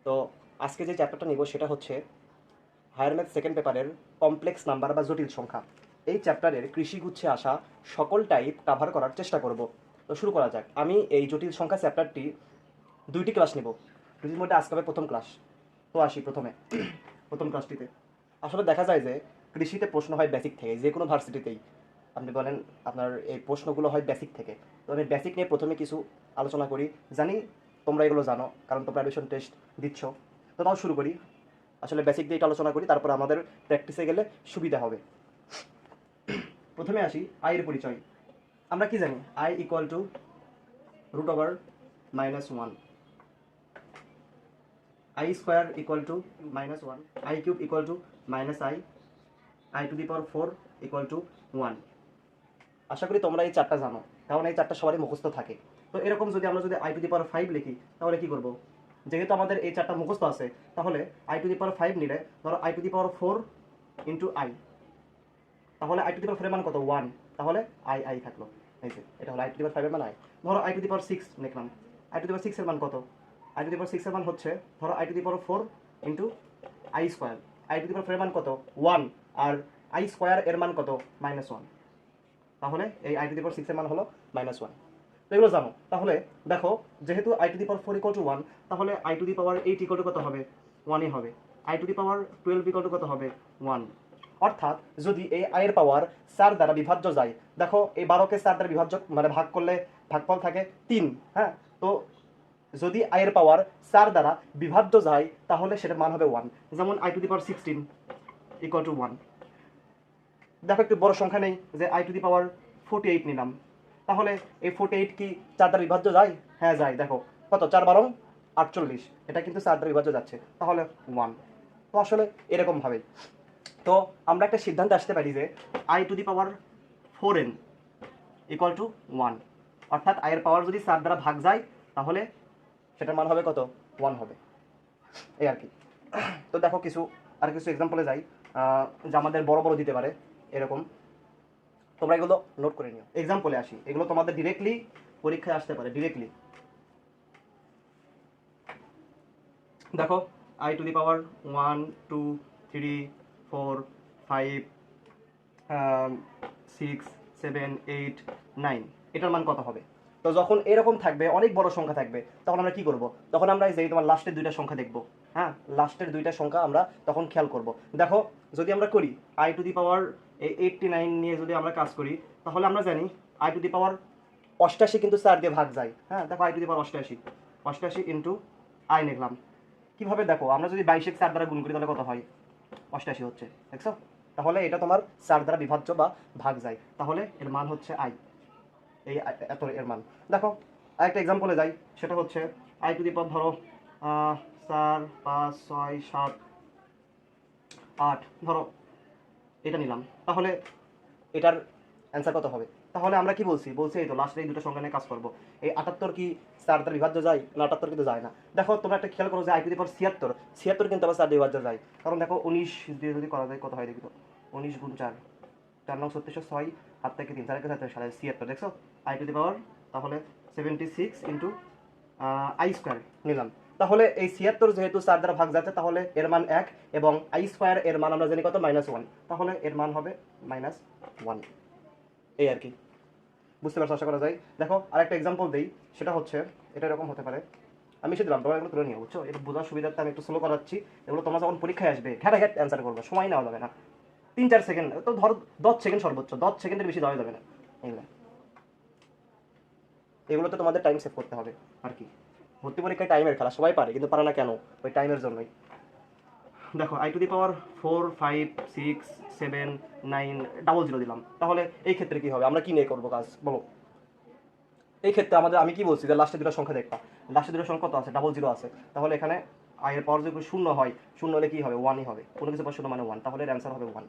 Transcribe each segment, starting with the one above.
তো আজকে যে চ্যাপ্টারটা নিব সেটা হচ্ছে হায়ার ম্যাথ সেকেন্ড পেপারের কমপ্লেক্স নাম্বার বা জটিল সংখ্যা। এই চ্যাপ্টারের কৃষিগুচ্ছে আসা সকল টাইপ কাভার করার চেষ্টা করব। তো শুরু করা যাক। আমি এই জটিল সংখ্যা চ্যাপ্টারটি 2টি ক্লাস নেব। দুটির মধ্যে আজকে হবে প্রথম ক্লাস। তো আসি প্রথমে প্রথম ক্লাসটিতে। আসলে দেখা যায় যে কৃষিতে প্রশ্ন হয় বেসিক থেকে, যে কোনো ভার্সিটিতেই আপনি বলেন আপনার এই প্রশ্নগুলো হয় বেসিক থেকে। তো আমি বেসিক নিয়ে প্রথমে কিছু আলোচনা করি। জানি তোমরা এগুলো জানো, কারণ তোমরা অ্যাডমিশন টেস্ট দিচ্ছ। তো তাও শুরু করি। আসলে বেসিক দিয়ে এটা আলোচনা করি, তারপর আমাদের প্র্যাকটিসে গেলে সুবিধা হবে। প্রথমে আসি আয়ের পরিচয়। আমরা কি জানি? I equal to √/-1, I square equal to -1, I cube equal to -i, i⁴ equal to 1। আশা করি তোমরা এই চারটা জানো, কারণ এই চারটা সবারই মুখস্থ থাকে। তো এরকম যদি আমরা i⁵ লিখি তাহলে কি করব? যেহেতু আমাদের এই চারটা মুখস্থ আছে, তাহলে i⁵ নিলে ধরো i⁴ ইন্টু আই, তাহলে i⁴ এর মান কত? 1। তাহলে আই থাকলো। এই যে এটা হলো i⁵ এর মান আই। ধরো i⁶ লিখলাম, i⁶ এর মান কত? i⁶ এর মান হচ্ছে ধরো i⁴ into I square. i⁴ এর মান কত? 1। আর আই স্কোয়ার এর মান কত? -1। তাহলে এই i⁶ এর মান হলো -1। তো এগুলো জানো। তাহলে দেখো, যেহেতু i⁴ ইকুয়াল টু 1, তাহলে i⁸ ইকুয়াল টু কত হবে? 1ই হবে। i⁴ ইকুয়াল টু কত হবে? 1। অর্থাৎ যদি এই আয়ের পাওয়ার 4 দ্বারা বিভাজ্য যায়, দেখো এই 12কে 4 দ্বারা বিভাজ্য মানে ভাগ করলে ভাগফল থাকে 3। হ্যাঁ, তো যদি আয়ের পাওয়ার 4 দ্বারা বিভাজ্য যায় তাহলে সেটার মান হবে 1। যেমন i⁴ ইকুয়াল টু 1। দেখো একটু বড় সংখ্যা নেই, যে i⁴ নিলাম, তাহলে এই 48 কি 4 দ্বারা বিভাজ্য যায়? হ্যাঁ যায়। দেখো কত, 4 × 48, এটা কিন্তু 4 দ্বারা বিভাজ্য যাচ্ছে, তাহলে 1। তো আসলে এরকম ভাবে তো আমরা একটা সিদ্ধান্তে আসতে পারি যে i⁴n ইকুয়াল টু 1। অর্থাৎ আয়ের পাওয়ার যদি 4 দ্বারা ভাগ যায় তাহলে সেটার মান হবে কত? 1 হবে। এই আর কি। তো দেখো কিছু এক্সাম্পলে যাই, যা আমাদের বড় বড় দিতে পারে এরকম। তোমরা এগুলো নোট করে নিও। এক্সাম্পলে আসি, এগুলো তোমাদের ডিরেক্টলি পরীক্ষায় আসতে পারে ডিরেক্টলি। দেখো i⁴ 1 2 3 4 5 6 7 8 9, এটার মান কত হবে? তো যখন এরকম থাকবে, অনেক বড় সংখ্যা থাকবে, তখন আমরা কি করব? তখন আমরা এই যে তোমার লাস্টের দুইটা সংখ্যা দেখব। হ্যাঁ, লাস্টের দুইটা সংখ্যা আমরা তখন খেয়াল করব। দেখো, যদি আমরা করি i⁴ 89 নিয়ে যদি আমরা কাজ করি, তাহলে আমরা জানি i⁴ 88 কিন্তু 4 দিয়ে ভাগ যায়। হ্যাঁ, দেখো i⁴ 88 ইন্টু আই লিখলাম। কিভাবে? দেখো, আমরা যদি 22 4 দ্বারা গুণ করি তাহলে কত হয়? 88 হচ্ছে। দেখছো? তাহলে এটা তোমার 4 দ্বারা বিভাজ্য বা ভাগ যায়, তাহলে এর মান হচ্ছে আই। এই এত এর মান। দেখো আরেকটা এক্সাম্পলে যাই, সেটা হচ্ছে ধরো 4 5 6 7 8, ধরো এটা নিলাম, তাহলে এটার অ্যান্সার কত হবে? তাহলে আমরা কি বলছি এই তো লাস্টের এই দুটো সংখ্যা নিয়ে কাজ করবো। এই 78 কি 4 দ্বারা বিভাজ্য যায়? না, 78 কিন্তু যায় না। দেখো তোমরা একটা খেয়াল করো যে i⁴ 76 কিন্তু আবার 4 দিয়ে বিভাজ্য যায়। কারণ দেখো 19 দিয়ে যদি করা যায় কত হয় দেখি তো। 19 × 4, 4 9 36 6, হাত থেকে 3 4 76, দেখছো i⁴, তাহলে 76 ইন্টু আই স্কোয়ার নিলাম। তাহলে এই 76 যেহেতু 4 দ্বারা ভাগ যাচ্ছে, তাহলে এর মান 1, এবং আই স্কোয়ার এর মান আমরা জানি কত? -1। তাহলে এর মান হবে -1। এই আর কি। বুঝতে পারছো? আশা করা যায়। দেখো আরেকটা এক্সাম্পল দিই, সেটা হচ্ছে এটা এরকম হতে পারে। আমি এসে দিলাম, তোমরা এগুলো তুলে নিও, বুঝছো? এটা বোঝার সুবিধার্থে আমি একটু স্লো করাচ্ছি। এগুলো তোমরা যখন পরীক্ষায় আসবে ঘ্যাট অ্যান্সার করবে, সময় নেওয়া যাবে না। 3 4 সেকেন্ড, তো ধরো 10 সেকেন্ড সর্বোচ্চ, 10 সেকেন্ডের বেশি দেওয়া যাবে না। এগুলোতে তোমাদের টাইম সেভ করতে হবে আর কি। ভর্তি পরীক্ষায় টাইমের খেলা, সবাই পারে কিন্তু পারে না কেন? ওই টাইমের জন্যই। দেখো i⁴ 5 6 7 9 00 দিলাম, তাহলে এই ক্ষেত্রে কি হবে? আমরা কি নিয়ে করবো কাজ বলো? এই ক্ষেত্রে আমি কি বলছি যে লাস্টের দুটো সংখ্যা দেখবা, লাস্টের দুটো সংখ্যা কত আছে? 00 আছে। তাহলে এখানে আয়ের পাওয়ার যদি 0 হয়, 0 হলে কি হবে? 1ই হবে। কোনো কিছু পর 0 মানে 1, তাহলে এর অ্যান্সার হবে 1।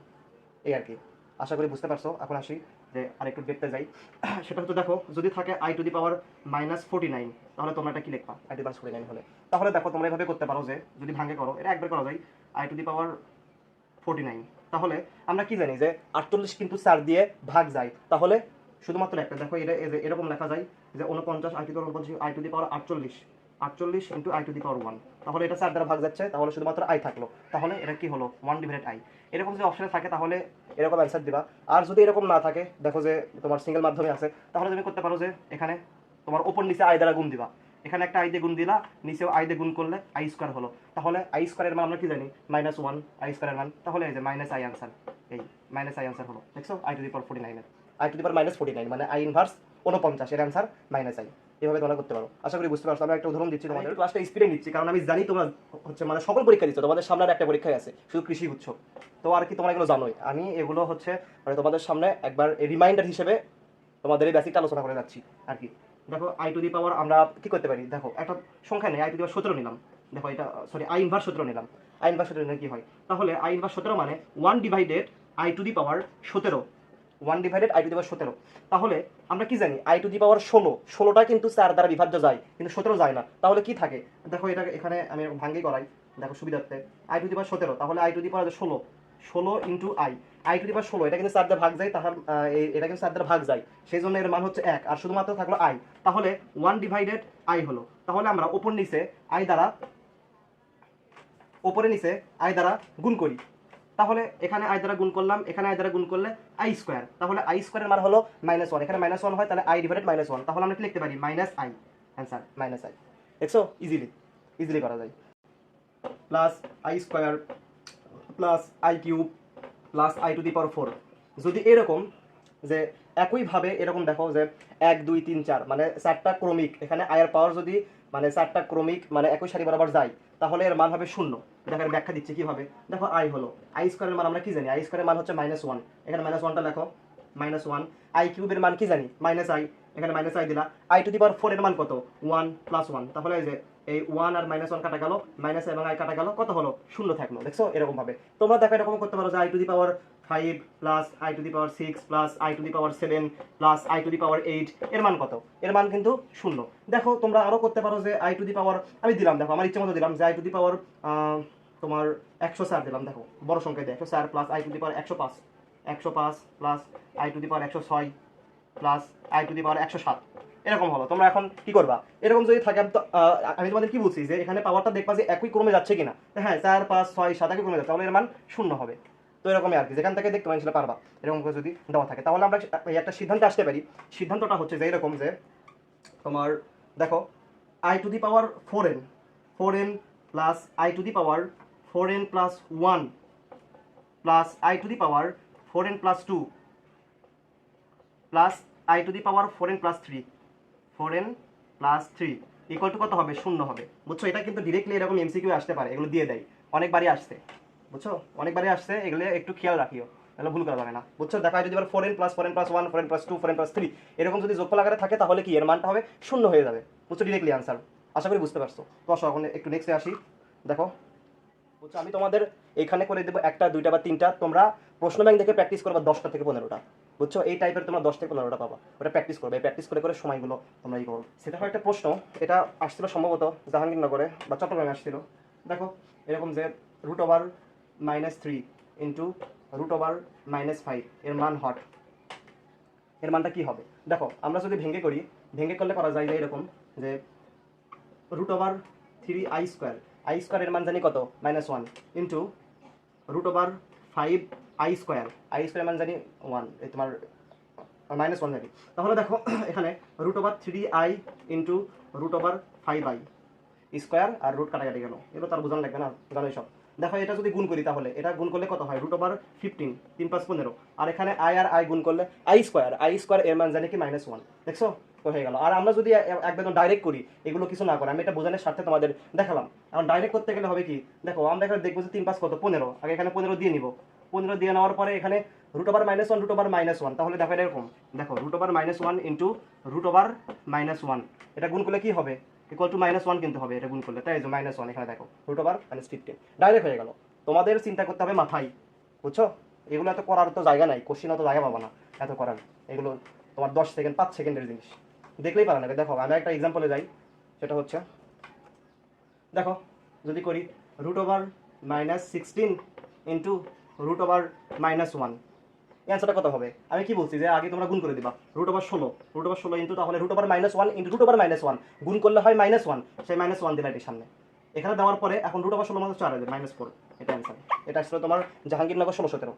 এই আর কি। আশা করি বুঝতে পারছো। এখন আসি যে আরেকটু দেখতে যাই, সেটা হচ্ছে দেখো, যদি থাকে i⁻⁻49, তাহলে তোমরা এটা কি লিখবা i⁻49 হলে? তাহলে দেখো তোমরা এভাবে করতে পারো, যে যদি ভাঙে করো, এটা একবার করা যায় i⁻49। তাহলে আমরা কি জানি যে 48 কিন্তু 4 দিয়ে ভাগ যায়, তাহলে শুধুমাত্র একটা। দেখো এটা এরকম লেখা যায় যে 49 i⁻48 48 into i to the power 1, তাহলে এটা 4 দ্বারা ভাগ যাচ্ছে, তাহলে শুধুমাত্র আই থাকলো, তাহলে এটা কি হলো 1 ডিভাইডেড আই। এরকম যদি অপশনে থাকে তাহলে এরকম অ্যান্সার দিবা। আর যদি এরকম না থাকে, দেখো যে তোমার সিঙ্গেল মাধ্যমে আছে, তাহলে তুমি করতে পারো যে এখানে তোমার ওপর নিচে আই দ্বারা গুণ দিবা, এখানে একটা আই দিয়ে গুণ দিলা, নিচেও আই দিয়ে গুণ করলে আই স্কোয়ার হলো, তাহলে আই স্কোয়ারের মান আমরা কি জানি -1 আই স্কোয়ারের মান, তাহলে এই যে মাইনাস আই আনসার, এই মাইনাস আই আনসার হলো, দেখছো আই টু দি পাওয়ার 49 এর আই টু দি পাওয়ার -49 মানে আই ইনভার্স 49 এর আনসার মাইনাস আই। এভাবে তোমরা করতে পারো। আশা করি বুঝতে পারছো। আমি একটা উদাহরণ দিচ্ছি তোমাদের, ক্লাসটা স্পিডে নিচ্ছি কারণ আমি জানি তোমরা হচ্ছে মানে সকল পরীক্ষা দিচ্ছ, তোমাদের সামনে আর একটা পরীক্ষায় আছে শুধু কৃষি গুচ্ছ, তো আর কি তোমরা এগুলো জানোই, আমি এগুলো হচ্ছে মানে তোমাদের সামনে একবার রিমাইন্ডার হিসেবে তোমাদের এই বেসিকটা আলোচনা করে যাচ্ছি আর কি। দেখো আই টু দি পাওয়ার আমরা কি করতে পারি, দেখো একটা সংখ্যা নেই, আই টু দি পাওয়ার 17 নিলাম, দেখো এটা সরি আই ইনভার্স 17 নিলাম, আই ইনভার্স 17 নিলে কি হয়, তাহলে আই ইনভার্স 17 মানে 1 divided i to the power 17, 1 divided i to the power 17, তাহলে আমরা কি জানি আই টু দি পাওয়ার 16, 16টা কিন্তু 4 দ্বারা বিভাজ্য যায় কিন্তু 17 যায় না, তাহলে কি থাকে দেখো, এটা এখানে আমি ভাঙ্গি করাই দেখো সুবিধার্থে, আই টু দি পাওয়ার 17, তাহলে i to the power 16, 16 into i to the power 16, এটা কিন্তু 4 দ্বারা ভাগ যায়, তাহলে এটা কিন্তু 4 দ্বারা ভাগ যায়, সেই জন্য এর মান হচ্ছে 1, আর শুধুমাত্র থাকলো আই, তাহলে 1 ডিভাইডেড আই হলো, তাহলে আমরা ওপর নিচে আই দ্বারা ওপরে নিচে আই দ্বারা গুণ করি, তাহলে এখানে আই দ্বারা গুণ করলাম, এখানে আই দ্বারা গুণ করলে আই স্কোয়ার, তাহলে আই স্কোয়ারের মান হলো -1, এখানে -1 হয়, তাহলে আই ডিভাইডেড -1, তাহলে আমরা কি লিখতে পারি minus i, answer minus i. দেখছো ইজিলি করা যায়, plus i square plus i cube plus i to the power 4। যদি এরকম যে একইভাবে এরকম দেখো যে 1 2 3 4 মানে 4টা ক্রমিক, এখানে আয়ের পাওয়ার যদি মানে 4টা ক্রমিক মানে একই সারি বরাবর যায়, তাহলে এর মান হবে 0। দেখার ব্যাখ্যা দিচ্ছি কিভাবে, দেখো আই হলো আই স্কোয়ারের মান আমরা কি জানি, আই স্কোয়ারের মান হচ্ছে -1, এখানে -1টা লেখো -1, আই কিউবের মান কি জানি আই, এখানে আই দিলা, আই টু দি পাওয়ার 4 এর মান কত 1 + 1, তাহলে এই যে এই 1 আর -1 কাটা গেল, মাইনাস এবং আই কাটা গেল, কত হলো 0 থাকলো। দেখছো এরকম ভাবে তোমরা দেখো এরকম করতে পারো যে i to the power 5 plus i to the power 6 plus i to the power 7 plus i to the power 8, এর মান কত, এর মান কিন্তু 0। দেখো তোমরা আরো করতে পারো যে আই টু দি পাওয়ার আমি দিলাম, দেখো আমার ইচ্ছে মতো দিলাম যে আই টু দি পাওয়ার তোমার 104 দিলাম, দেখো বড় সংখ্যা দিয়ে 104 plus i to the power 105 plus i to the power 106 plus i to the power 107, এরকম হলো। তোমরা এখন কি করবা, এরকম যদি থাকে আমি তোমাদের কি বলছি যে এখানে পাওয়ারটা দেখবা যে একই ক্রমে যাচ্ছে কিনা, হ্যাঁ 4 5 6 7 একই ক্রমে যাচ্ছে, তাহলে এর মান 0 হবে। তো এরকমই আর কি, যেখান থেকে দেখতে পাচ্ছি পারবা এরকম করে যদি দেওয়া থাকে, তাহলে আমরা একটা সিদ্ধান্তে আসতে পারি। সিদ্ধান্তটা হচ্ছে যে এরকম যে তোমার দেখো I to the power 4n plus i to the power 4n plus 1 plus i to the power 4n plus 2 plus i to the power 4n plus 3 equal to কত হবে 0 হবে। বুঝছো, এটা কিন্তু ডিরেক্টলি এরকম এমসিকিউ আসতে পারে, এগুলো দিয়ে দেয়, অনেকবারই আসছে, বুঝছো অনেকবারই আসছে, এগুলো একটু খেয়াল রাখিও, তাহলে ভুল করা যাবে না। বুঝছো, দেখা যদি এবার 4n plus 1 4n plus 2 4n plus 3 এরকম যদি যোগফল আকারে থাকে, তাহলে কি এর মানটা হবে 0 হয়ে যাবে। বুঝছো, ডিরেক্টলি আনসার। আশা করি বুঝতে পারছো। তো আসো এখন একটু নেক্সটে আসি। দেখো বুঝছো, আমি তোমাদের এখানে করে দেবো 1টা 2টা বা 3টা, তোমরা প্রশ্ন ব্যাংক দেখে প্র্যাকটিস করবা 10টা থেকে 15টা। বুঝছো, এই টাইপের তোমরা 10 থেকে 15টা পাবা, ওটা প্র্যাকটিস করবে, প্র্যাকটিস করে করে সময়গুলো তোমরা ই করো। সেটা হয় একটা প্রশ্ন, এটা আসছিল সম্ভবত জাহাঙ্গীরনগরে বা চট্টগ্রামে আসছিল। দেখো এরকম যে √3 ইন্টু √5 এর মান হট, এর মানটা কি হবে। দেখো আমরা যদি ভেঙে করি, ভেঙে করলে করা যায় যে এরকম যে √3 আই স্কোয়ার এর মান জানি কত -1 ইন্টু √5 আই স্কোয়ার মান জানি 1, এই তোমার -1 জানি। তাহলে দেখো এখানে √3i ইন্টু √5i স্কোয়ার আর রুট কাটাকাটি গেল, এগুলো তার বোঝানো লাগবে না, জানো সব। দেখো এটা যদি গুণ করি, তাহলে এটা গুণ করলে কত হয় √15 3 5 15, আর এখানে আই আর আই গুণ করলে আই স্কোয়ার এর মান জানি কি -1। দেখছো হয়ে গেল। আর আমরা যদি একদম ডাইরেক্ট করি, এগুলো কিছু না করে, আমি এটা বোঝানোর স্বার্থে তোমাদের দেখালাম। এখন ডাইরেক্ট করতে গেলে হবে কি, দেখো আমরা এখানে দেখবো যে 3 5 কত 15, আগে এখানে 15 দিয়ে নিব, 15 দিয়ে নেওয়ার পরে এখানে √1 তাহলে দেখো এরকম, দেখো √1 ইন্টু √1 এটা গুণ করলে কি হবে ইকুয়াল টু -1 কিন্তু হবে এটা গুণ করলে, তাই যে -1 এখানে দেখো √15 ডাইরেক্ট হয়ে গেল। তোমাদের চিন্তা করতে হবে মাথায়, বুঝছো, এগুলো এত করার তো জায়গা নাই, কোশ্চিন অত জায়গা পাবো না এত করার, এগুলো তোমার 10 সেকেন্ড 5 সেকেন্ডের জিনিস, দেখলেই পারো না। দেখো আমি একটা এক্সাম্পলে যাই, সেটা হচ্ছে দেখো যদি করি √16 ইন্টু √1 অ্যান্সারটা কত হবে? আমি কি বলছি যে আগে তোমরা গুণ করে দিবা √16 ইন্টু তাহলে √-1 ইন্টু √-1 গুণ করলে হয় -1, সেই -1 দিলা এটির সামনে। এখানে দেওয়ার পরে এখন √16 মানে 4 হবে -4, এটা অ্যান্সার। এটা আসলে তোমার জাহাঙ্গীরনগর 1617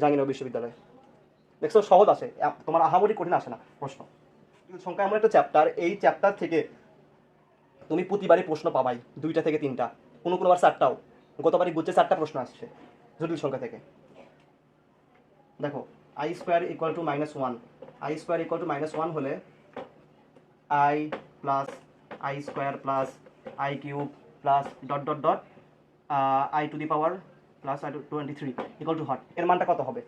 জাহাঙ্গীরনগর বিশ্ববিদ্যালয়। দেখছো সহজ আসে, তোমার আহামরি কঠিন আসে না প্রশ্ন। সংখ্যা এমন একটা চ্যাপ্টার, এই চ্যাপ্টার থেকে তুমি প্রতিবারই প্রশ্ন পাবাই 2টা থেকে 3টা, কোনোবার 4টাও। গতবারই গুচ্ছে 4টা প্রশ্ন আসছে জটিল সংখ্যা থেকে। দেখো i² = -1, i² = -1 হলে i plus i² plus i³ plus i two the power plus i23 = hot, এর মানটা কত হবে?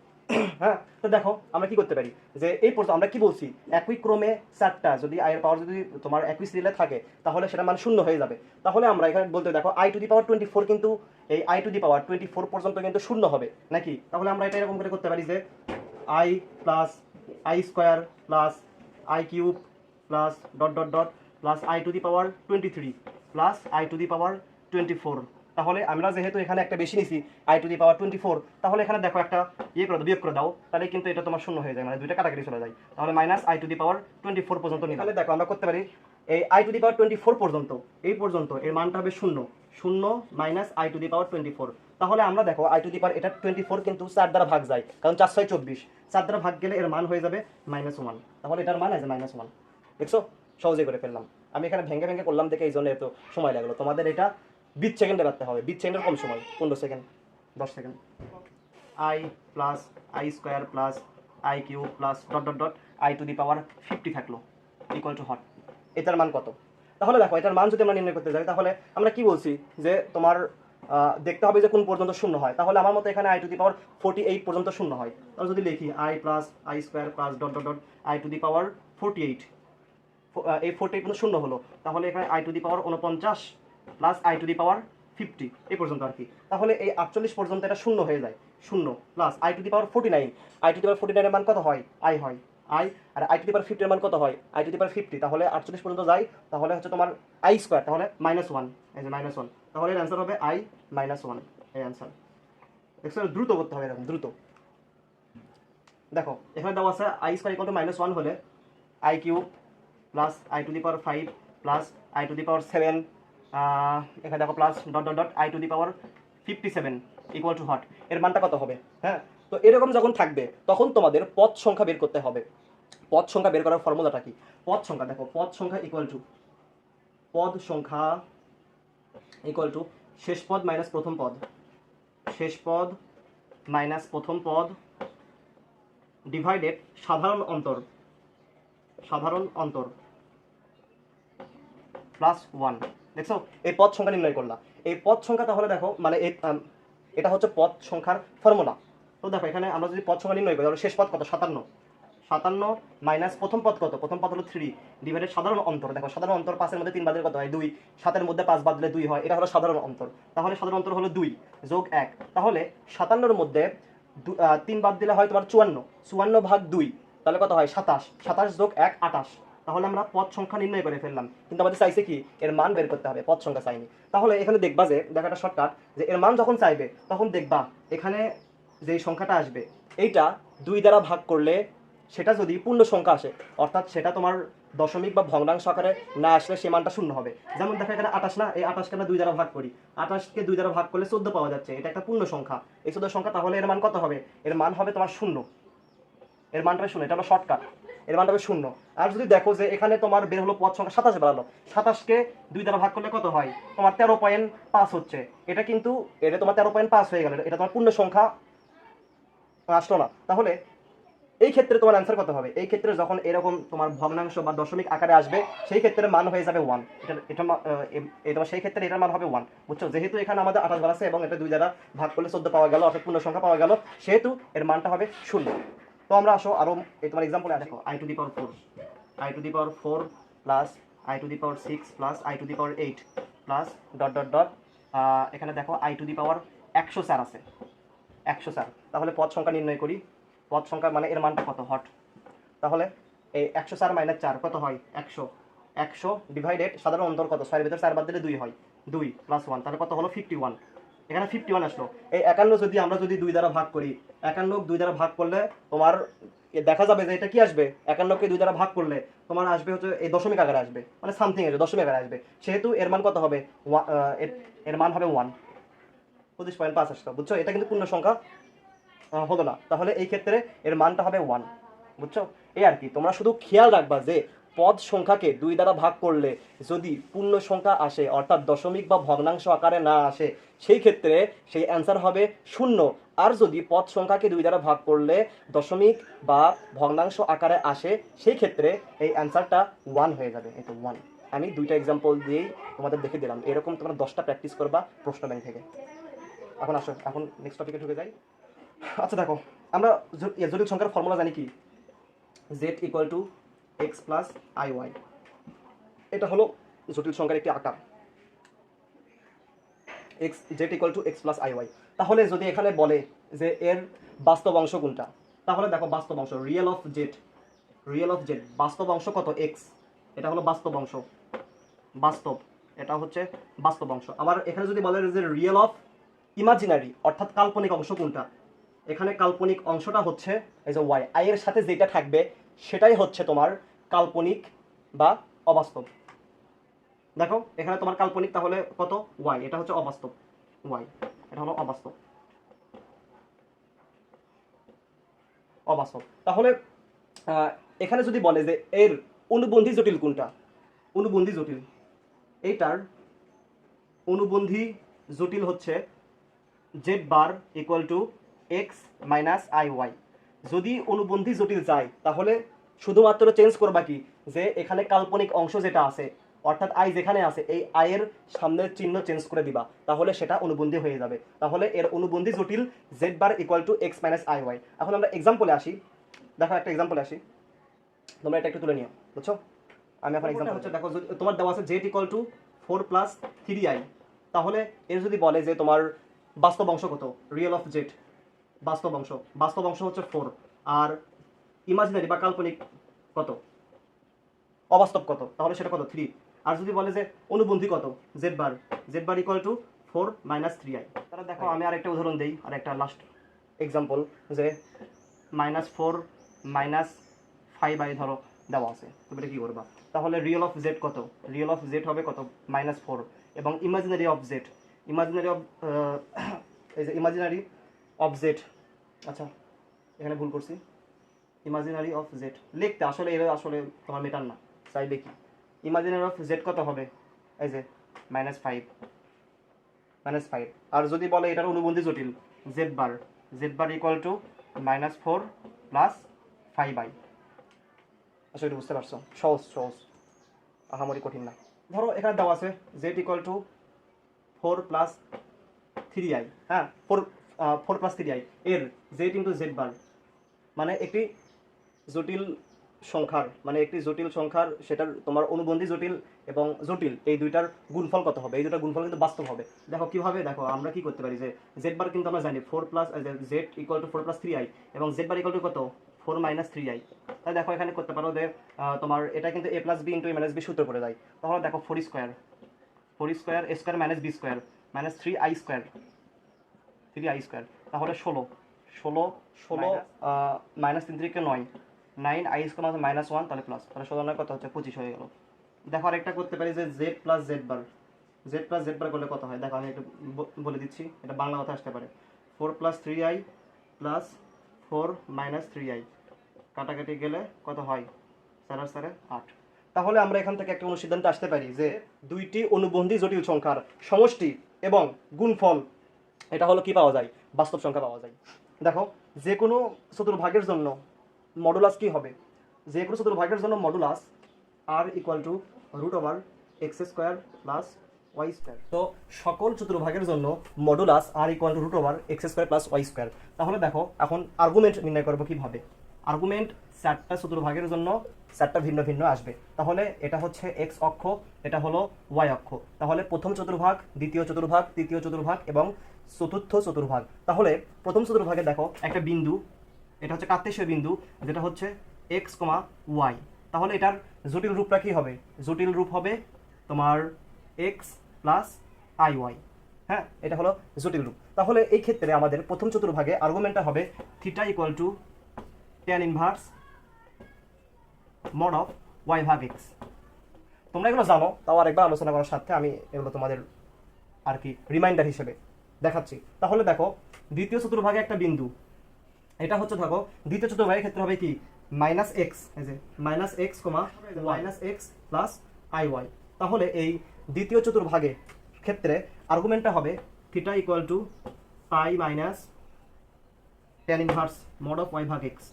হ্যাঁ, তো দেখো আমরা কি করতে পারি যে এই প্রশ্ন আমরা কি বলছি, একই ক্রমে 4টা যদি i এর পাওয়ার যদি তোমার একই সিরিয়ালে থাকে তাহলে সেটা মান 0 হয়ে যাবে। তাহলে আমরা এখানে বলতে দেখো i⁴ কিন্তু এই i⁴ পর্যন্ত কিন্তু 0 হবে নাকি? তাহলে আমরা এটা এরকম করে করতে পারি যে i plus i² plus i³ plus plus i⁻23 plus i⁻24। তাহলে আমরা যেহেতু এখানে একটা বেশি নিছি i⁻24, তাহলে এখানে দেখো একটা বিয়োগ করে দাও, তাহলে কিন্তু এটা তোমার 0 হয়ে যায়, মানে দুইটা কাটাকাটি চলে যায়। তাহলে -i⁻24 পর্যন্ত নিই। তাহলে দেখো আমরা করতে পারি এই i⁻24 পর্যন্ত, এই পর্যন্ত এর মানটা হবে 0 i⁻24। তাহলে আমরা দেখো এটা 24 কিন্তু 4 দ্বারা ভাগ যায়, কারণ 4 6 24, 4 দ্বারা ভাগ গেলে এর মান হয়ে যাবে -1। তাহলে এটার মান আছে -1। দেখছো সহজে করে ফেললাম। আমি এখানে ভেঙে করলাম দেখে এই জন্য এত সময় লাগলো। তোমাদের এটা 20 সেকেন্ডে রাখতে হবে, 20 সেকেন্ডের কম সময়, 15 second 10 second. i plus i² plus i³ plus i⁻50 থাকলো = হট, এটার মান কত? তাহলে দেখো এটার মান যদি আমরা নির্ণয় করতে যাই তাহলে আমরা কি বলছি যে তোমার দেখতে হবে যে কোন পর্যন্ত 0 হয়। তাহলে আমার মতে এখানে i⁻48 পর্যন্ত 0 হয়। তাহলে যদি লিখি i plus i² plus i⁻48, এই 48 পর্যন্ত 0 হলো, তাহলে এখানে i⁻49 প্লাস i⁻50 এই পর্যন্ত আর কি। তাহলে এই 48 পর্যন্ত এটা 0 হয়ে যায়, 0 প্লাস i⁻49 এর মান কত হয়? i হয় i, আর i⁻50 এর মান কত হয়? i⁻50। তাহলে 48 পর্যন্ত যায়, তাহলে হচ্ছে তোমার i², তাহলে -1, এই যে -1, তাহলে এর অ্যান্সার হবে i-1, এই অ্যান্সার। দেখছো দ্রুত করতে হবে, এরকম দ্রুত। দেখো এখানে দেওয়া আছে i² = -1 হলে i³ plus i⁵ plus i⁷, এখানে দেখো প্লাস i⁻57 = হট, এর মানটা কত হবে? হ্যাঁ, তো এরকম যখন থাকবে তখন তোমাদের পদ সংখ্যা বের করতে হবে। পদ সংখ্যা বের করার ফর্মুলাটা কি? পদ সংখ্যা দেখো, পদ সংখ্যা শেষ পদ মাইনাস প্রথম পদ, শেষ পদ মাইনাস প্রথম পদ ডিভাইডেড সাধারণ অন্তর প্লাস 1। দেখছো এই পদ সংখ্যা নির্ণয় করলাম। এই পদ সংখ্যা তাহলে দেখো মানে এটা হচ্ছে পদ সংখ্যার ফর্মুলা। তো দেখো এখানে আমরা যদি পদ সংখ্যা নির্ণয় করি তাহলে শেষ পদ কত? 57 মাইনাস প্রথম পদ কত? প্রথম পদ হলো 3 ডিভাইডেড সাধারণ অন্তর। দেখো সাধারণ অন্তর 5 এর মধ্যে 3 বাদ দিলে কত হয়? 2। 7 এর মধ্যে 5 বাদ দিলে 2 হয়, এটা হলো সাধারণ অন্তর। তাহলে সাধারণ অন্তর হলো 2 যোগ 1। তাহলে 57 এর মধ্যে 3 বাদ দিলে হয় তোমার 54 ভাগ 2, তাহলে কত হয়? 27 যোগ 1 28। তাহলে আমরা পদ সংখ্যা নির্ণয় করে ফেললাম, কিন্তু আমাদের চাইছে কি এর মান বের করতে হবে, পদ সংখ্যা চাইনি। তাহলে এখানে দেখবা যে দেখাটা শর্টকাট, যে এর মান যখন চাইবে তখন দেখবা এখানে যে সংখ্যাটা আসবে এইটা 2 দ্বারা ভাগ করলে সেটা যদি পূর্ণ সংখ্যা আসে, অর্থাৎ সেটা তোমার দশমিক বা ভগ্নাংশ আকারে না আসলে সে মানটা 0 হবে। যেমন দেখো এখানে 28 না, এই 28কে আমরা 2 দ্বারা ভাগ করি, 28কে 2 দ্বারা ভাগ করলে 14 পাওয়া যাচ্ছে, এটা একটা পূর্ণ সংখ্যা। এই 14 সংখ্যা, তাহলে এর মান কত হবে? এর মান হবে তোমার 0, এর মানটা 0, এটা হলো শর্টকাট, এর মানটা হবে 0। আর যদি দেখো যে এখানে তোমার বের হলো পদ সংখ্যা 27 বেরালো, 27কে 2 দ্বারা ভাগ করলে কত হয়? তোমার 13.5 হচ্ছে, এটা কিন্তু এটা তোমার 13.5 হয়ে গেল, এটা তোমার পূর্ণ সংখ্যা আসলো না। তাহলে এই ক্ষেত্রে তোমার অ্যান্সার কত হবে? এই ক্ষেত্রে যখন এরকম তোমার ভগ্নাংশ বা দশমিক আকারে আসবে সেই ক্ষেত্রে মান হয়ে যাবে 1। এটা সেই ক্ষেত্রে এটার মান হবে 1, বুঝছো? যেহেতু এখানে আমাদের 28 বার আছে এবং এটা 2 দ্বারা ভাগ করলে 14 পাওয়া গেল, অর্থাৎ পূর্ণ সংখ্যা পাওয়া গেল, সেহেতু এর মানটা হবে 0। তো আমরা আসো আরো এই তোমার এক্সাম্পলে দেখো i⁴ plus i⁶ plus i⁸ plus এখানে দেখো i⁻104 আছে, 104। তাহলে পদ সংখ্যা নির্ণয় করি। পদ সংখ্যা মানে এর মানটা কত? হট। তাহলে এই 104 মাইনাস 4 কত হয়? 100 ডিভাইডেড সাধারণ অন্তর কত? 6 এর ভিতর 4 বাদ দিলে 2 হয়, 2 প্লাস 1, তাহলে কত হলো? 51। এখানে 51 আসলো। এই 51 যদি আমরা যদি 2 দ্বারা ভাগ করি, 51 2 দ্বারা ভাগ করলে তোমার দেখা যাবে যে এটা কি আসবে, 51 কে 2 দ্বারা ভাগ করলে তোমার আসবে হচ্ছে এই দশমিক আকারে আসবে, মানে সামথিং আসবে, দশমিক আকারে আসবে। সেহেতু এর মান কত হবে, এর মান হবে 1, 25.5 আসলো। বুঝছো, এটা কিন্তু পূর্ণ সংখ্যা হলো না, তাহলে এই ক্ষেত্রে এর মানটা হবে 1। বুঝছো, এই আর কি। তোমরা শুধু খেয়াল রাখবা যে পদ সংখ্যাকে 2 দ্বারা ভাগ করলে যদি পূর্ণ সংখ্যা আসে, অর্থাৎ দশমিক বা ভগ্নাংশ আকারে না আসে, সেই ক্ষেত্রে সেই অ্যান্সার হবে 0। আর যদি পদ সংখ্যাকে 2 দ্বারা ভাগ করলে দশমিক বা ভগ্নাংশ আকারে আসে, সেই ক্ষেত্রে এই অ্যান্সারটা 1 হয়ে যাবে। এই তো 1। আমি 2টা এক্সাম্পল দিয়েই তোমাদের দেখে দিলাম। এরকম তোমরা 10টা প্র্যাকটিস করবা প্রশ্ন ব্যাংক থেকে। এখন আসো, এখন নেক্সট টপিকে ঢুকে যাই। আচ্ছা দেখো, আমরা জটিল সংখ্যার ফর্মুলা জানি কি, z equal to x plus i y. এটা হলো জটিল সংখ্যার একটি আকার, x z equal to x plus i y. তাহলে যদি এখানে বলে যে এর বাস্তব অংশ কোনটা, তাহলে দেখো বাস্তব অংশ real of Z, real of Z বাস্তব অংশ কত, এক্স। এটা হলো বাস্তব অংশ, বাস্তব, এটা হচ্ছে বাস্তব অংশ। আবার এখানে যদি বলে যে রিয়েল অফ ইমাজিনারি, অর্থাৎ কাল্পনিক অংশ কোনটা, এখানে কাল্পনিক অংশটা হচ্ছে এই যে ওয়াই, আই এর সাথে যেটা থাকবে সেটাই হচ্ছে তোমার কাল্পনিক বা অবাস্তব। দেখো এখানে তোমার কাল্পনিক তাহলে কত, ওয়াই, এটা হচ্ছে অবাস্তব, ওয়াই, এটা হলো অবাস্তব, অবাস্তব। তাহলে এখানে যদি বলে যে এর অনুবন্ধী জটিল কোনটা, অনুবন্ধী জটিল, এইটার অনুবন্ধী জটিল হচ্ছে z bar equal to x minus i y. যদি অনুবন্ধী জটিল চাই তাহলে শুধুমাত্র চেঞ্জ করবা কি, যে এখানে কাল্পনিক অংশ যেটা আছে, অর্থাৎ আই যেখানে আছে এই আয়ের সামনের চিহ্ন চেঞ্জ করে দিবা, তাহলে সেটা অনুবন্ধী হয়ে যাবে। তাহলে এর অনুবন্ধী জটিল z bar equal to x minus i y. এখন আমরা এক্সাম্পলে আসি। দেখো একটা এক্সাম্পলে আসি, তোমরা এটা একটু তুলে নিও। বুঝছো, আমি এখন এক্সাম্পল হচ্ছে, দেখো তোমার দেওয়া আছে Z equal two 4 plus 3i। তাহলে এর যদি বলে যে তোমার বাস্তব অংশ কত, রিয়েল অফ জেড বাস্তব অংশ, বাস্তব অংশ হচ্ছে 4, আর ইমাজিনারি বা কাল্পনিক কত, অবাস্তব কত, তাহলে সেটা কত, 3। আর যদি বলে যে অনুবন্ধী কত, Z bar equal two 4 minus 3i। তাহলে দেখো আমি আরেকটা উদাহরণ দিই, আর একটা লাস্ট এক্সাম্পল, যে -4 মাইনাস 5i ধরো দেওয়া আছে, তুমি এটা কী করবা, তাহলে রিয়েল অফ জেড কত, রিয়েল অফ জেড হবে কত, -4, এবং imaginary of Z, imaginary of এই যে ইমাজিনারি অফ জেড, আচ্ছা এখানে ভুল করছি, ইমাজিনারি অফ জেড লিখতে আসলে এর আসলে তোমার মেটার না, চাইবে কি, ইমাজিনারি অফ জেড কত হবে, এই যে -5, আর যদি বলে এটার অনুবন্ধী জটিল z bar equal two -4 plus 5i। আচ্ছা এটা বুঝতে পারছো, সহজ সহজ, আহামরি কঠিন না। ধরো এখানে দেওয়া আছে Z equal two 4 plus 3i, হ্যাঁ 4 প্লাস 3i, এর জেড ইন্টু জেড বার, মানে একটি জটিল সংখ্যার, মানে একটি জটিল সংখ্যার সেটার তোমার অনুবন্ধী জটিল এবং জটিল এই দুইটার গুণফল কত হবে, এই দুইটার গুণফল কিন্তু বাস্তব হবে। দেখো কিভাবে, দেখো আমরা কি করতে পারি, যে জেড বার কিন্তু আমরা জানি 4 plus Z equal two 4 plus 3i, এবং জেড বার ইকুয়াল টু কত, 4 মাইনাস 3i। তাহলে দেখো এখানে করতে পারো যে তোমার এটা কিন্তু a plus b into a minus b সূত্র পড়ে যায়। তাহলে দেখো 4 square a square minus b square minus 3i square, তাহলে 16 মাইনাস 3 থেকে 9, 9i স্কোয়ার -1, তাহলে প্লাস, তাহলে 16 কত হচ্ছে 25 হয়ে গেল। দেখো আরেকটা করতে পারি যে জেড প্লাস জেড বার করলে কত হয়, দেখো আমি একটু বলে দিচ্ছি, এটা বাংলা কথা আসতে পারে, 4 plus 3i plus 4 minus 3i, কাটাকাটি গেলে কত হয়, 8। তাহলে আমরা এখান থেকে একটা অনুসিদ্ধান্তে আসতে পারি যে দুইটি অনুবন্ধী জটিল সংখ্যার সমষ্টি এবং গুণফল, এটা হলো কি পাওয়া যায়, বাস্তব সংখ্যা পাওয়া যায়। দেখো যে কোনো চতুর্ভাগের জন্য মডুলাস কি হবে, যে কোনো চতুর্ভাগের জন্য modulus r equal to √x square plus y square. তো সকল চতুর্ভাগের জন্য modulus r equal to √x square plus y square. তাহলে দেখো এখন আর্গুমেন্ট নির্ণয় করবো কিভাবে, আর্গুমেন্ট 4টা চতুর্ভাগের জন্য 4টা ভিন্ন ভিন্ন আসবে। তাহলে এটা হচ্ছে এক্স অক্ষ, এটা হলো ওয়াই অক্ষ, তাহলে প্রথম চতুর্ভাগ, দ্বিতীয় চতুর্ভাগ, তৃতীয় চতুর্ভাগ এবং চতুর্থ চতুর্ভাগ। তাহলে প্রথম চতুর্ভাগে দেখো একটা বিন্দু, এটা হচ্ছে কার্তেশীয় বিন্দু, যেটা হচ্ছে এক্স, ওয়াই। তাহলে এটার জটিল রূপটা কি হবে, জটিল রূপ হবে তোমার এক্স প্লাস আই ওয়াই, হ্যাঁ, এটা হলো জটিল রূপ। তাহলে এই ক্ষেত্রে আমাদের প্রথম চতুর্ভাগে আর্গুমেন্টটা হবে theta equal to tan inverse mod of y ভাগ এক্স। তোমরা এগুলো জানো, তাও আরেকবার আলোচনা করার সাথে আমি এগুলো তোমাদের আর কি রিমাইন্ডার হিসেবে দেখাচ্ছি। তাহলে দেখো দ্বিতীয় চতুর্ভাগে একটা বিন্দু, এটা হচ্ছে দেখো দ্বিতীয় চতুর্ভাগের ক্ষেত্রে হবে কি মাইনাস এক্স, এই যে minus x comma minus x plus i y. তাহলে এই দ্বিতীয় চতুর্ভাগের ক্ষেত্রে আর্গুমেন্টটা হবে theta equal to pi minus tan inverse mod of y ভাগ x,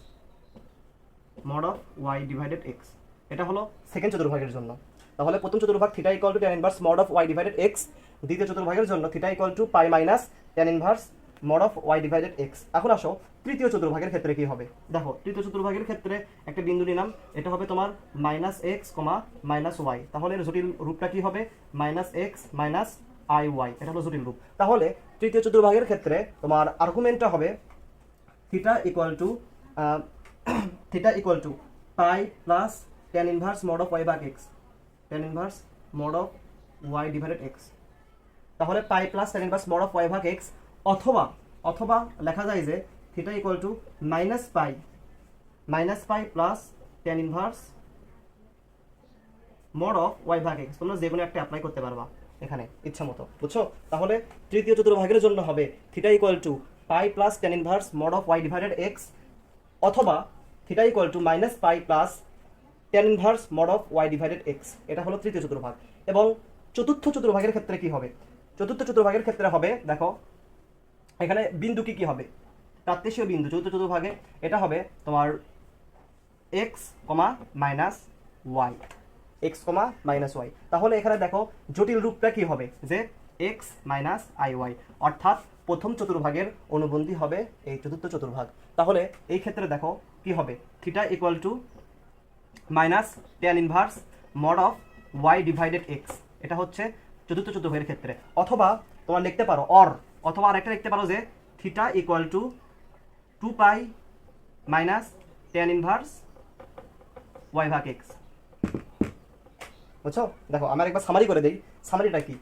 mod of y divided x. এটা হলো সেকেন্ড চতুর্ভাগের জন্য। তাহলে প্রথম চতুর্ভাগ theta equal to tan inverse mod of y divided x, দ্বিতীয় চতুর্ভাগের জন্য theta equal to pi minus tan inverse mod of y divided x. এখন আসো তৃতীয় চতুর্ভাগের ক্ষেত্রে কি হবে। দেখো তৃতীয় চতুর্ভাগের ক্ষেত্রে একটা বিন্দু নিলাম, এটা হবে তোমার minus x comma minus y. তাহলে এর জটিল রূপটা কি হবে minus x minus i y, এটা হলো জটিল রূপ। তাহলে তৃতীয় চতুর্ভাগের ক্ষেত্রে তোমার আর্গুমেন্টটা হবে theta equal to pi plus tan inverse mod of y ভাগ x, tan inverse mod of y divided x. তাহলে pi plus tan inverse mod of y ভাগ এক্স, অথবা লেখা যায় যে theta equal to minus pi plus tan inverse mod of y ভাগ x. তোমরা যে কোনো একটা অ্যাপ্লাই করতে পারবা এখানে ইচ্ছা মতো, বুঝছো। তাহলে তৃতীয় চতুর্ভাগের জন্য হবে theta equal to pi plus tan inverse mod of y divided x, অথবা theta equal to minus pi plus tan inverse mod of y divided x. এটা হলো তৃতীয় চতুর্ভাগ। এবং চতুর্থ চতুর্ভাগের ক্ষেত্রে কি হবে, চতুর্থ চতুর্ভাগের ক্ষেত্রে হবে দেখো এখানে বিন্দু কি হবে, প্রাত্যেশীয় বিন্দু চতুর্থ চতুর্ভাগে এটা হবে তোমার x comma minus y, x comma minus y. তাহলে এখানে দেখো জটিল রূপটা কি হবে যে এক্স মাইনাস আই ওয়াই, অর্থাৎ প্রথম চতুর্ভাগের অনুবন্ধী হবে এই চতুর্থ চতুর্ভাগ। তাহলে এই ক্ষেত্রে দেখো কি হবে theta equal to minus tan inverse mod of y divided x. এটা হচ্ছে চতুর্থ চতুর্ভাগের ক্ষেত্রে। অথবা তোমরা লিখতে পারো অথবা আরেকটা লিখতে পারো যে theta equal to 2 pi minus tan inverse y ভাগ এক্স, বুঝছো। দেখো আমি একবার সামারি করে দিই। সামারিটা কি,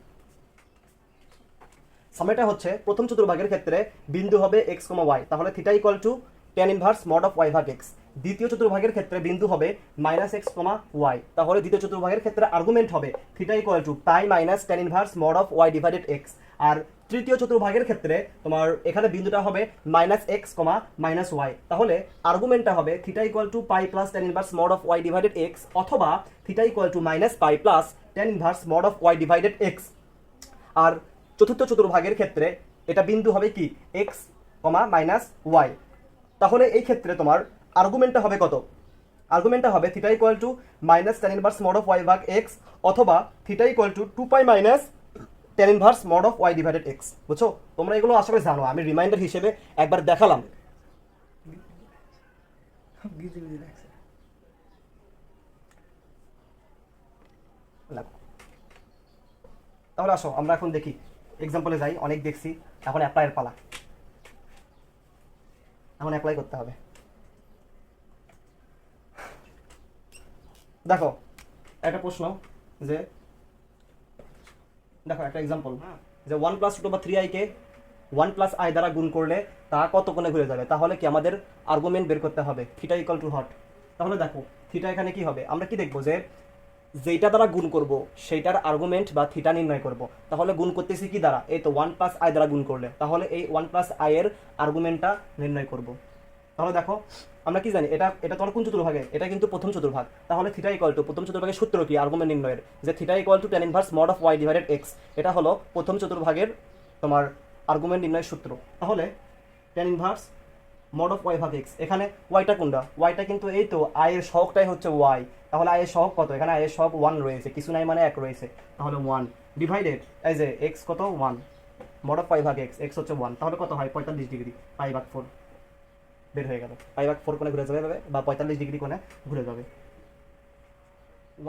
সামারিটা হচ্ছে প্রথম চতুর্ভাগের ক্ষেত্রে বিন্দু হবে এক্স কমা ওয়াই, তাহলে theta equal to tan inverse mod of y ভাগ এক্স। দ্বিতীয় চতুর্ভাগের ক্ষেত্রে বিন্দু হবে মাইনাস এক্স কমা ওয়াই, তাহলে দ্বিতীয় চতুর্ভাগের ক্ষেত্রে আর্গুমেন্ট হবে theta equal to pi minus tan inverse mod of y divided x. আর তৃতীয় চতুর্ভাগের ক্ষেত্রে তোমার এখানে বিন্দুটা হবে minus x comma minus y, তাহলে আর্গুমেন্টটা হবে theta equal to pi plus tan inverse mod of y divided x, অথবা theta equal to minus pi plus tan inverse mod of y divided x. আর চতুর্থ চতুর্ভাগের ক্ষেত্রে এটা বিন্দু হবে কি এক্স কমা মাইনাস ওয়াই। তাহলে এই ক্ষেত্রে তোমার আর্গুমেন্টটা হবে কত, আর্গুমেন্টটা হবে theta equal to minus tan inverse mod of y ভাগ এক্স, অথবা theta equal to 2 pi minus tan inverse mod of y divided x, বুঝছো। তোমরা এগুলো আশা করি জানো, আমি রিমাইন্ডার হিসেবে একবার দেখালাম। তাহলে আসো আমরা এখন দেখি, এক্সাম্পলে যাই, অনেক দেখছি, এখন অ্যাপ্লাইয়ের পালা, এখন অ্যাপ্লাই করতে হবে। দেখো একটা প্রশ্ন যে দেখো একটা এক্সাম্পল যে 1 প্লাস রুট ওভার 3i কে 1 প্লাস আই দ্বারা গুণ করলে তা কত কোণে ঘুরে যাবে। তাহলে কি আমাদের আর্গুমেন্ট বের করতে হবে থিটা ইকুয়াল টু হট। তাহলে দেখো থিটা এখানে কি হবে, আমরা কি দেখবো যে যেটা দ্বারা গুণ করব সেইটার আর্গুমেন্ট বা থিটা নির্ণয় করব। তাহলে গুণ করতেছি কি দ্বারা, এই তো 1 প্লাস আই দ্বারা গুণ করলে, তাহলে এই 1 প্লাস আই এর আর্গুমেন্টটা নির্ণয় করব। তাহলে দেখো আমরা কি জানি, এটা তোমার কোন চতুর্ভাগে, এটা কিন্তু প্রথম চতুর্ভাগ। তাহলে থিটা ইকুয়াল টু প্রথম চতুর্ভাগের সূত্র কি আর্গুমেন্ট নির্ণয়ের, যে theta equal to tan inverse mod of y divided x. এটা হলো প্রথম চতুর্ভাগের তোমার আর্গুমেন্ট নির্ণয়ের সূত্র। তাহলে tan inverse mod of y ভাগ এক্স, এখানে ওয়াইটা কোনটা, ওয়াইটা কিন্তু এই তো আই এর সহগটাই হচ্ছে ওয়াই। তাহলে আই এর সহগ কত, এখানে আই এর সহগ 1 রয়েছে, কিছু নাই মানে 1 রয়েছে, তাহলে 1 ডিভাইডেড এই যে এক্স কত 1 মড অফ পাই ভাগ এক্স, এক্স হচ্ছে 1, তাহলে কত হয় 45 ডিগ্রি, পাই ভাগ 4 বের হয়ে গেল। পাই ভাগ 4 কোণে ঘুরে যাবে বা 45 ডিগ্রি কোণে ঘুরে যাবে।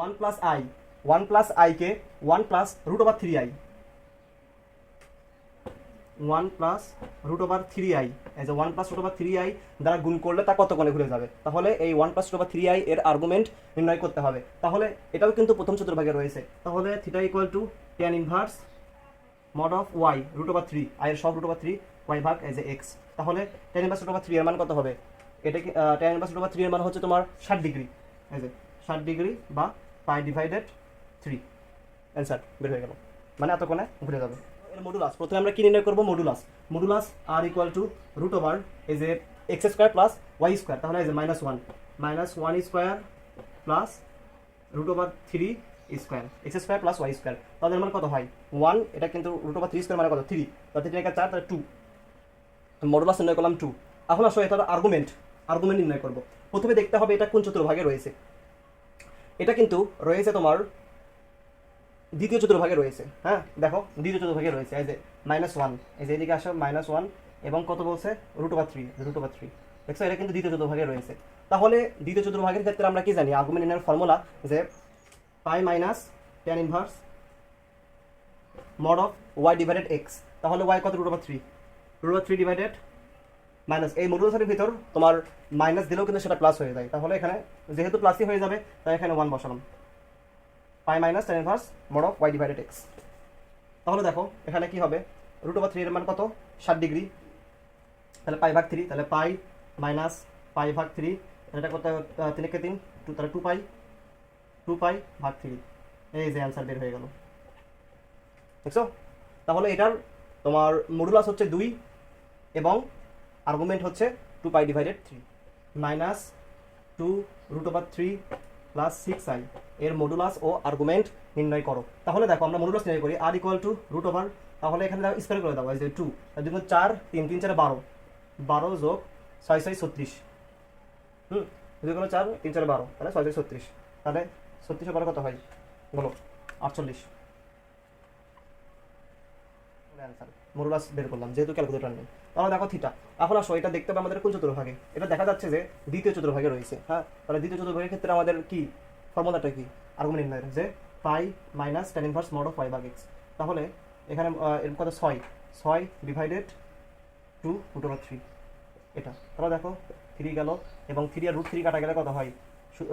1 প্লাস আই কে 1 plus root over 3i, 1 plus root over 3i, এই যে 1 প্লাস রুট ওভার 3i দ্বারা গুণ করলে তা কত কোণে ঘুরে যাবে। তাহলে এই 1 প্লাস রুট ওভার 3i এর আর্গুমেন্ট নির্ণয় করতে হবে। তাহলে এটাও কিন্তু প্রথম চতুর্ভাগে রয়েছে। তাহলে theta equal to tan inverse mod of y root over three, i এর সব রুট ওভার থ্রি, ওয়াই ভাগ এজ এ এক্স। তাহলে tan inverse root over three এর মান কত হবে? এটা কি tan inverse root over three এর মান হচ্ছে তোমার 60 ডিগ্রি, এই যে 60 ডিগ্রি বা পাই ডিভাইডেড থ্রি, অ্যান্সার বের হয়ে গেল, মানে এতক্ষণে ঘুরে যাবে। এর মডুলাস, প্রথমে আমরা কি নির্ণয় করবো? Modulus. Modulus r equal to root over এই যে x square plus y square, তাহলে এই যে -1 square plus root over three square, x square plus y square, তাহলে মানে কত হয় 1, এটা কিন্তু রুট ওভার থ্রি স্কোয়ার মানে কত 3, তাহলে 3 4 তাহলে 2, মডুলাস নির্ণয় করলাম 2। এখন আসো এটা আর্গুমেন্ট নির্ণয় করবো। প্রথমে দেখতে হবে এটা কোন চতুর্ভাগে রয়েছে। এটা কিন্তু রয়েছে তোমার দ্বিতীয় চতুর্ভাগে রয়েছে, হ্যাঁ দেখো দ্বিতীয় চতুর্ভাগে রয়েছে, এই যে -1, এই যে এদিকে আসো -1 এবং কত বলছে রুট ওভার থ্রি, দেখছো এটা কিন্তু দ্বিতীয় চতুর্ভাগে রয়েছে। তাহলে দ্বিতীয় চতুর্ভাগের ক্ষেত্রে আমরা কি জানি? আর্গুমেন্ট নির্ণয়ের ফর্মুলা যে pi minus tan inverse mod of y divided x. তাহলে ওয়াই কত? Root over three divided minus, এই মডুলাসের ভিতর তোমার মাইনাস দিলেও কিন্তু সেটা প্লাস হয়ে যায়, তাহলে এখানে যেহেতু প্লাসই হয়ে যাবে তাই এখানে 1 বসালাম, pi minus tan inverse mod of y divided x. তাহলে দেখো এখানে কি হবে? রুট ওভার থ্রি এর মান কত? 60 ডিগ্রি, তাহলে পাই ভাগ থ্রি, তাহলে পাই মাইনাস পাই ভাগ থ্রি, এটা কত? 3 কে 3 2, তাহলে 2 পাই ভাগ থ্রি, এই যে অ্যান্সার বের হয়ে গেল, দেখছো? তাহলে এটার তোমার মডুলাস হচ্ছে 2 এবং আর্গুমেন্ট হচ্ছে 2 pi divided 3 minus 2 root over 3 plus 6i এর মডুলাস ও আর্গুমেন্ট নির্ণয় করো। তাহলে দেখো আমরা মডুলাস নির্ণয় করি আর ইকুয়াল টু রুট ওভার, তাহলে এখানে স্কোয়ার করে দাও, এই যে 2, তার জন্য 4 3 3 4 12, 12 যোগ 6 6 36, যদি কোনো 4 3 4 12, তাহলে 6 6 36, তাহলে 36 পরে কত হয় বলো? 48, অ্যান্সার মডুলাস বের করলাম যেহেতু ক্যালকুলেটর নেই। তাহলে দেখো থিটা, এখন আসো এটা দেখতে হবে আমাদের কোন চতুর্ভাগে। এটা দেখা যাচ্ছে যে দ্বিতীয় চতুর্ভাগে রয়েছে, হ্যাঁ তাহলে দ্বিতীয় চতুর্ভাগের ক্ষেত্রে আমাদের কি ফর্মুলাটা কি? আর্গুমেন্ট নির্ণয়ের যে pi minus tan inverse mod of y ভাগ এক্স। তাহলে এখানে এর কত? 6 ডিভাইডেড 2 রুট ওভার 3, এটা। তাহলে দেখো 3 গেল এবং 3 আর রুট 3 কাটা গেলে কত হয়?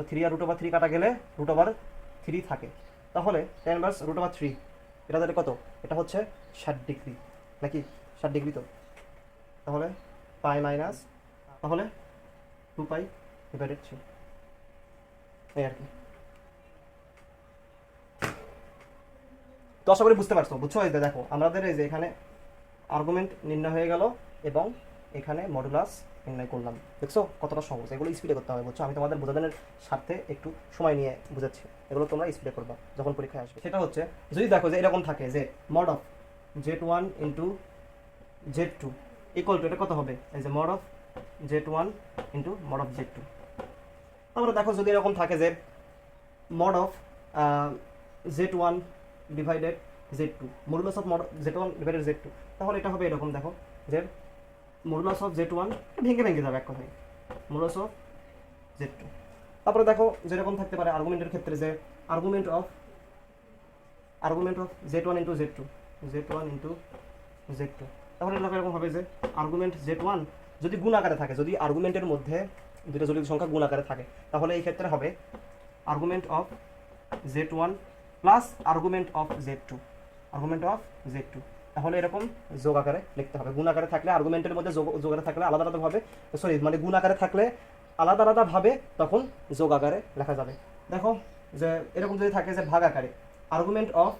3 আর রুট ওভার 3 কাটা গেলে রুট ওভার 3 থাকে, তাহলে ট্যান ইনভার্স রুট ওভার 3 এটা তাহলে কত? এটা হচ্ছে 60 ডিগ্রি নাকি? 60 ডিগ্রি তো, তাহলে পাই মাইনাস, তাহলে 2 পাই ডিভাইডেড 3, এই আর কি। তো আশা করি বুঝতে পারছো, বুঝছো? এই যে দেখো আমাদের এই যে এখানে আর্গুমেন্ট নির্ণয় হয়ে গেল এবং এখানে মডুলাস নির্ণয় করলাম, দেখছো কতটা সহজ। এগুলো স্পিডে করতে হবে, বুঝছো? আমি তোমাদের বোঝানোর স্বার্থে একটু সময় নিয়ে বুঝাচ্ছি, এগুলো তোমরা স্পিডে করবা যখন পরীক্ষায় আসবে। সেটা হচ্ছে যদি দেখো যে এরকম থাকে যে mod of z1 into z2 equal to, এটা কত হবে? এই যে mod of z1 into mod of z2। তারপরে দেখো যদি এরকম থাকে যে mod of z1 divided z2, modulus of z1 divided z2, তাহলে এটা হবে এরকম, দেখো যে মডুলাস অফ z1 ভেঙে যাবে এক কথায়, মডুলাস অফ z2। তারপরে দেখো যেরকম থাকতে পারে আর্গুমেন্টের ক্ষেত্রে যে argument of z1 into z2, তাহলে এরকম হবে যে আর্গুমেন্ট z1 যদি গুণ আকারে থাকে, যদি আর্গুমেন্টের মধ্যে দুটো জটিল সংখ্যা গুণ আকারে থাকে, তাহলে এই ক্ষেত্রে হবে argument of z1 plus argument of z2, তাহলে এরকম যোগ আকারে লিখতে হবে। গুণ আকারে থাকলে আর্গুমেন্টের মধ্যে যোগ আকারে থাকলে আলাদা আলাদাভাবে, সরি মানে গুণ আকারে থাকলে আলাদা আলাদাভাবে তখন যোগ আকারে লেখা যাবে। দেখো যে এরকম যদি থাকে যে ভাগ আকারে argument of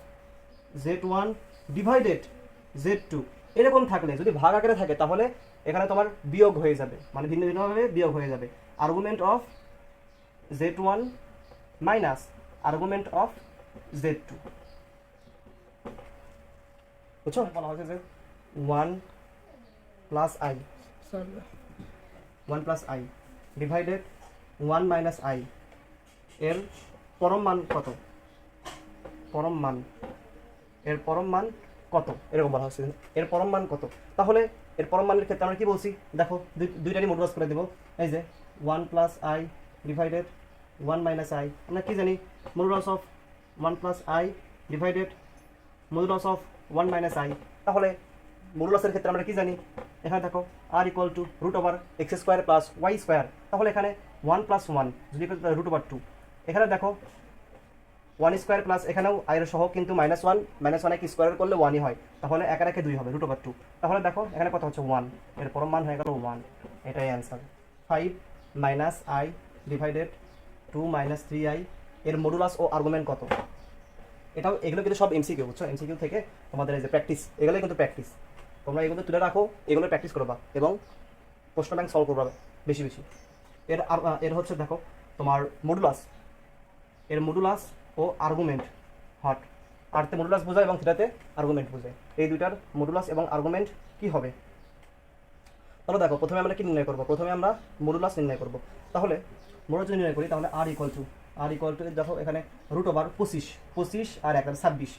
z1 divided z2, এরকম থাকলে যদি ভাগ আকারে থাকে তাহলে এখানে তোমার বিয়োগ হয়ে যাবে, মানে ভিন্ন ভিন্নভাবে বিয়োগ হয়ে যাবে। Argument of z1 minus argument of z2, বুঝছো? বলা হচ্ছে যে 1 plus i divided 1 minus i এর পরম মান কত? এর পরম মান কত এরকম বলা হচ্ছে, এর পরম মান কত? তাহলে এর পরম মানের ক্ষেত্রে আমরা কি বলছি দেখো, দুইটারই মডুলাস করে দেব। এই যে 1 plus i divided 1 minus i, আমরা কি জানি? Modulus of 1 plus i divided modulus of 1 minus i। তাহলে মডুলাসের ক্ষেত্রে আমরা কি জানি? এখানে দেখো r equal to root over x square plus y square, তাহলে এখানে 1 প্লাস 1 যদি রুট ওভার 2, এখানে দেখো ওয়ান স্কোয়ার প্লাস এখানেও আয়ের সহ কিন্তু -1, -1 এক স্কোয়ার করলে 1ই হয়, তাহলে একের একে 2 হবে, √2। তাহলে দেখো এখানে কত হচ্ছে 1, এর পরম মান হয়ে গেল 1, এটাই অ্যান্সার। 5 - i ডিভাইডেড 2 - 3i এর মডুলাস ও আর্গুমেন্ট কত? এগুলো কিন্তু সব এমসিকিউ, বুঝছো? এমসিকিউ থেকে তোমাদের এই যে প্র্যাকটিস, এগুলোই কিন্তু প্র্যাকটিস, তোমরা এগুলো তুলে রাখো, এগুলো প্র্যাকটিস করবা এবং প্রশ্ন ব্যাংক সলভ করবা বেশি বেশি। এর হচ্ছে দেখো তোমার মডুলাস ও আর্গুমেন্ট, হট আরতে মডুলাস বোঝায় এবং থিটাতে আর্গুমেন্ট বোঝায়, এই দুইটার মডুলাস এবং আর্গুমেন্ট কি হবে? তাহলে দেখো প্রথমে আমরা কি নির্ণয় করব? প্রথমে আমরা মডুলাস নির্ণয় করব। তাহলে মডুলাস যদি নির্ণয় করি তাহলে আর ইকুয়াল টু দেখো এখানে √25 আর 1 26,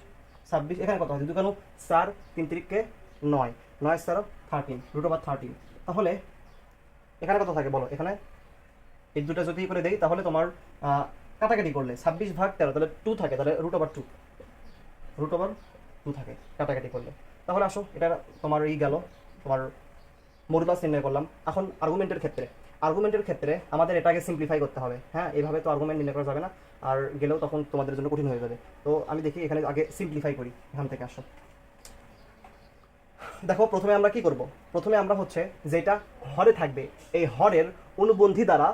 এখানে কত হয়? যদি কেন 4 3 তিরিকে 9, 9 4 13, √13। তাহলে এখানে কত থাকে বলো? এখানে এই দুটো যদি করে দেই তাহলে তোমার কাটাকাটি করলে 26/13 তাহলে 2 থাকে, তাহলে √2 থাকে কাটাকাটি করলে। তাহলে আসো এটা তোমার এই গেল তোমার মডুলাস নির্ণয় করলাম। এখন আর্গুমেন্টের ক্ষেত্রে আমাদের এটাকে সিম্পলিফাই করতে হবে। হ্যাঁ, এইভাবে তো আর্গুমেন্ট নির্ণয় করা যাবে না, আর গেলেও তখন তোমাদের জন্য কঠিন হয়ে যাবে। তো আমি দেখি এখানে আগে সিম্পলিফাই করি। এখান থেকে আসো, দেখো প্রথমে আমরা কি করব? প্রথমে আমরা হচ্ছে যেটা হরে থাকবে এই হরের অনুবন্ধী দ্বারা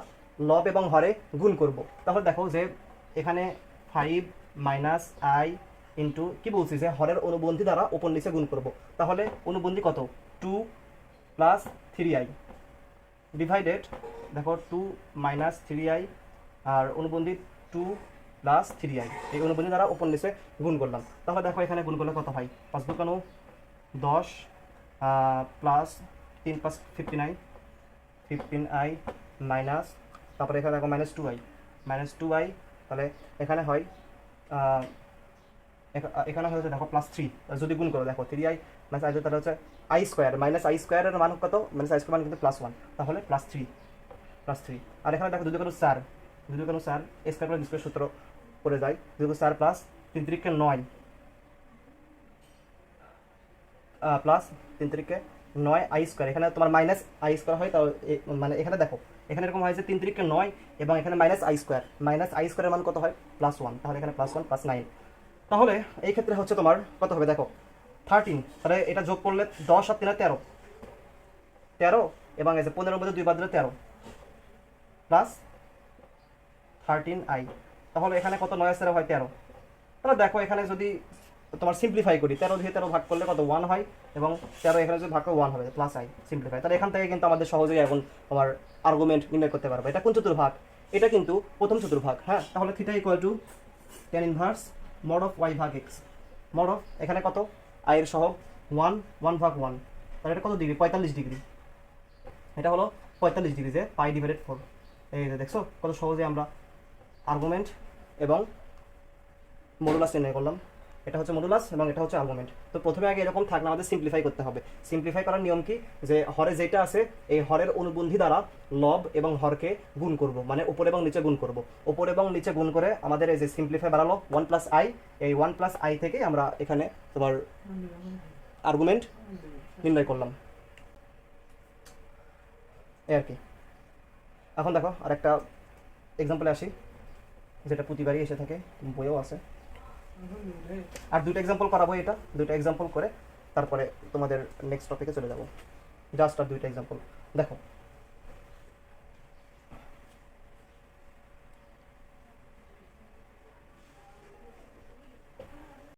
লব এবং হরে গুণ করব। তাহলে দেখো যে এখানে 5 - i ইন্টু কি বলছি যে হরের অনুবন্ধী দ্বারা উপর নিচে গুণ করব। তাহলে অনুবন্ধী কত? 2 + 3i ডিভাইডেড দেখো 2 - 3i আর অনুবন্ধী 2 + 3i, এই অনুবন্ধী দ্বারা উপর নিচে গুণ করলাম। তাহলে দেখো এখানে গুণ করলে কত হয়? 5 × 2 = 10 প্লাস 3 + 59 15i মাইনাস, তারপরে এখানে দেখো -2i, তাহলে এখানে হয় এখানে হচ্ছে দেখো +3, যদি গুণ করো দেখো 3i - i তাহলে হচ্ছে i স্কোয়ার, -i² এর মান কত? -i² মান কিন্তু +1, তাহলে +3। আর এখানে দেখো যদি কোনো 4 a square plus b square সূত্র করে যায়, যদি 4 প্লাস 3 3 9 প্লাস 3 3 9 i², এখানে তোমার -i² হয়, তাহলে মানে এখানে দেখো এখানে এরকম হয় যে 3 3 9 এবং এখানে -i² এর মান কত হয়? +1, তাহলে এখানে +1 + 9। তাহলে এই ক্ষেত্রে হচ্ছে তোমার কত হবে দেখো 13, তাহলে এটা যোগ করলে 10 আর 3 13 এবং এই যে 15 মধ্যে 2 বাদ দিলে 13 প্লাস 13i, তাহলে এখানে কত? 9 আর 4 হয় 13। তাহলে দেখো এখানে যদি তোমার সিম্পলিফাই করি 13 দিয়ে 13 ভাগ করলে কত? 1 হয়, এবং 13 এখানে যদি ভাগ করে 1 হবে +i সিম্পলিফাই। তাহলে এখান থেকে কিন্তু আমাদের সহজেই এখন তোমার আর্গুমেন্ট নির্ণয় করতে পারবে। এটা কোন চতুর্ভাগ? এটা কিন্তু প্রথম চতুর্ভাগ। হ্যাঁ, তাহলে theta = tan inverse mod of y ভাগ x, mod of এখানে কত? i এর সহগ 1/1, তাহলে এটা কত ডিগ্রি? 45 ডিগ্রি। এটা হলো 45 ডিগ্রি, যে π/4। এই যে দেখছো কত সহজে আমরা আর্গুমেন্ট এবং মডুলাস নির্ণয় করলাম। এটা হচ্ছে মডুলাস এবং এটা হচ্ছে আর্গুমেন্ট। তো প্রথমে আগে এরকম থাকলে আমাদের সিম্পলিফাই করতে হবে। সিম্পলিফাই করার নিয়ম কি? যে হরে যেটা আছে এই হরের অনুবন্ধী দ্বারা লব এবং হরকে গুণ করব, মানে উপর এবং নিচে গুণ করব। উপর এবং নিচে গুণ করে আমাদের এই যে সিম্পলিফাই বাড়ালো 1 + i, এই 1 + i থেকে আমরা এখানে তোমার আর্গুমেন্ট নির্ণয় করলাম, এই আর কি। এখন দেখো আরেকটা এক্সাম্পলে আসি, যেটা প্রতিবারই এসে থাকে, বইও আছে। আর দুটো এক্সাম্পল করাবো, এটা দুটো এক্সাম্পল করে তারপরে তোমাদের নেক্সট টপিকে চলে যাব। জাস্ট আর দুইটা এক্সাম্পল দেখো।